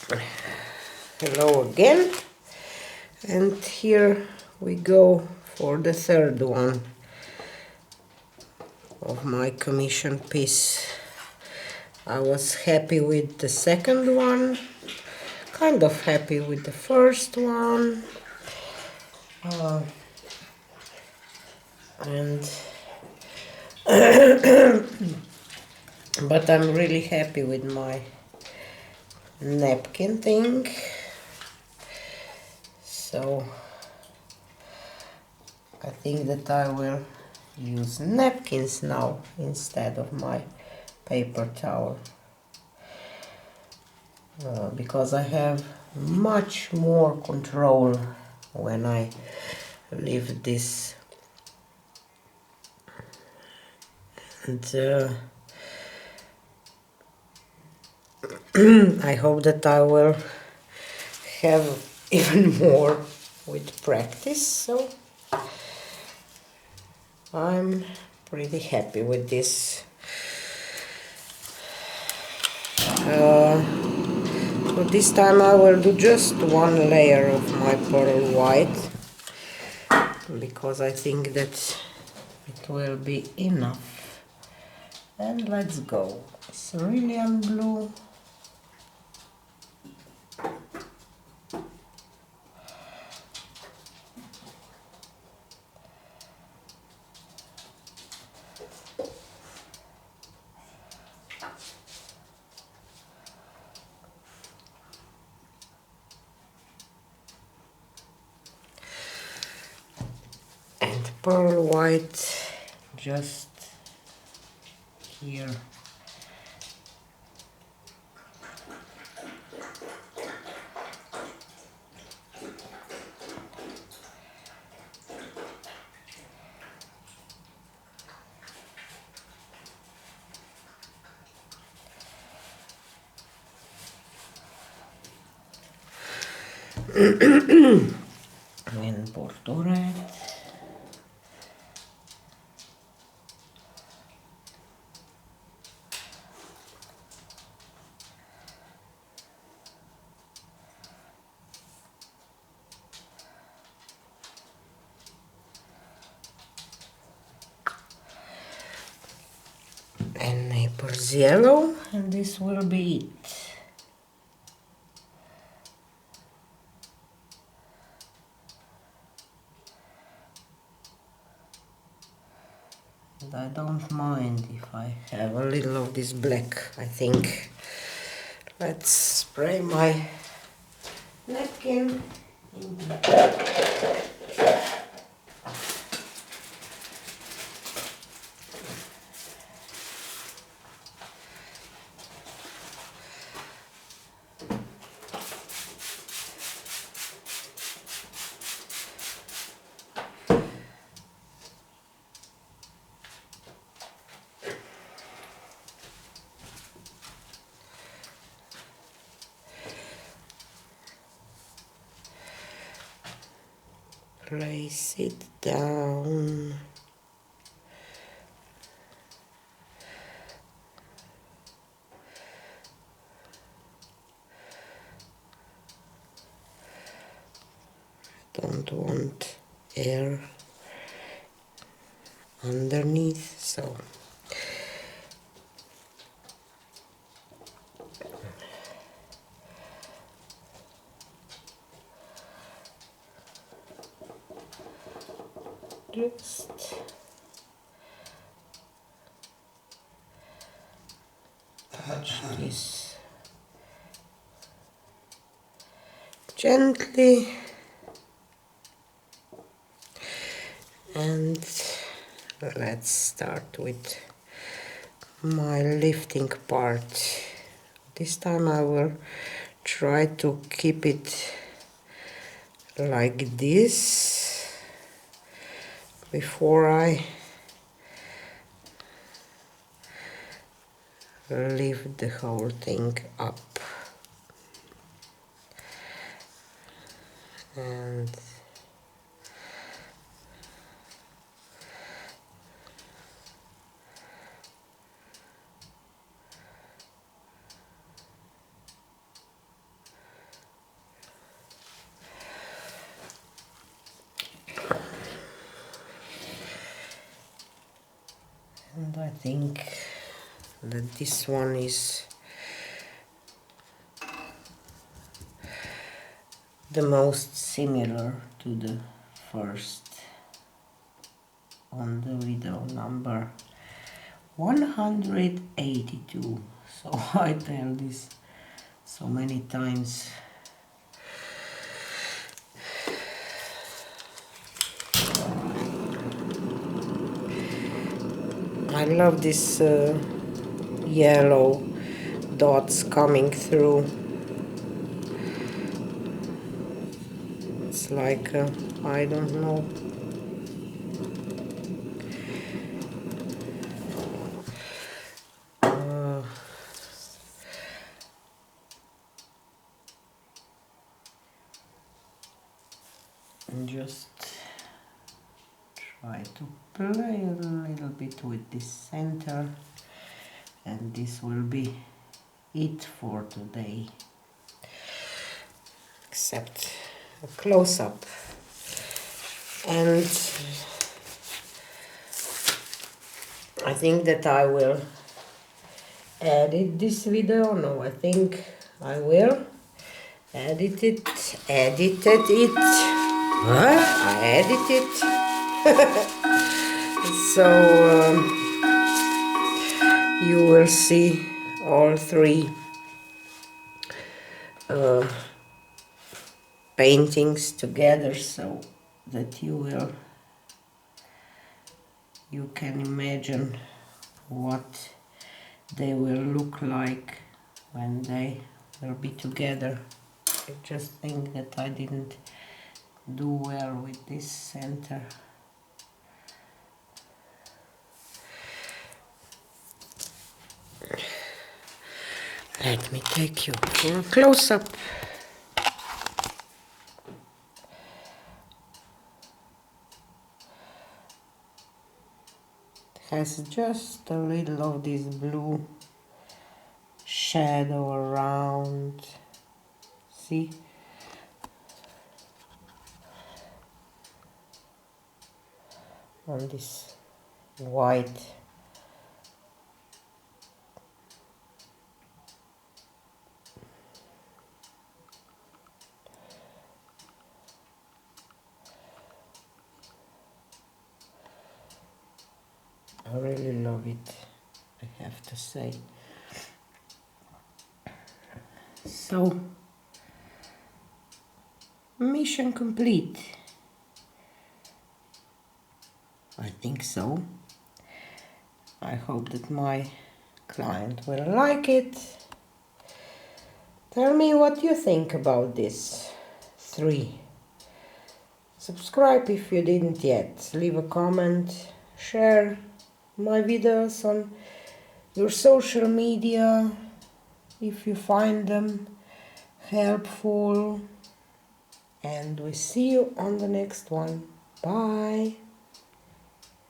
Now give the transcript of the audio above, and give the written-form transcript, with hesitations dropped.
Hello again, and here we go for the third one of my commission piece. I was happy with the second one, kind of happy with the first one, and but I'm really happy with my napkin thing. So I think that I will use napkins now instead of my paper towel, because I have much more control when I leave this. And I hope that I will have even more with practice, so I'm pretty happy with this. So this time I will do just one layer of my pearl white, because I think that it will be enough. And let's go. Cerulean blue. And pearl white just here. And Porto red. And Naples yellow, and this will be it. And I don't mind if I have a little of this black, I think. Let's spray my napkin. Place it down. Don't want air underneath, so just touch this gently, and let's start with my lifting part. This time I will try to keep it like this before I lift the whole thing up. And think that this one is the most similar to the first on the video number 182. So I tell this so many times. I love this yellow dots coming through. It's like, I don't know. Just try to play a little bit with this center, and this will be it for today, except a close-up. And I think that I will edit this video. No, I think I will edited it. I edited. So you will see all three paintings together, so that you can imagine what they will look like when they will be together. I just think that I didn't do well with this center. Let me take you for a close-up. It has just a little of this blue shadow around. See? On this white. I really love it, I have to say. So, mission complete. I think so. I hope that my client will like it. Tell me what you think about this 3. Subscribe if you didn't yet. Leave a comment. Share my videos on your social media if you find them helpful. And we see you on the next one. Bye.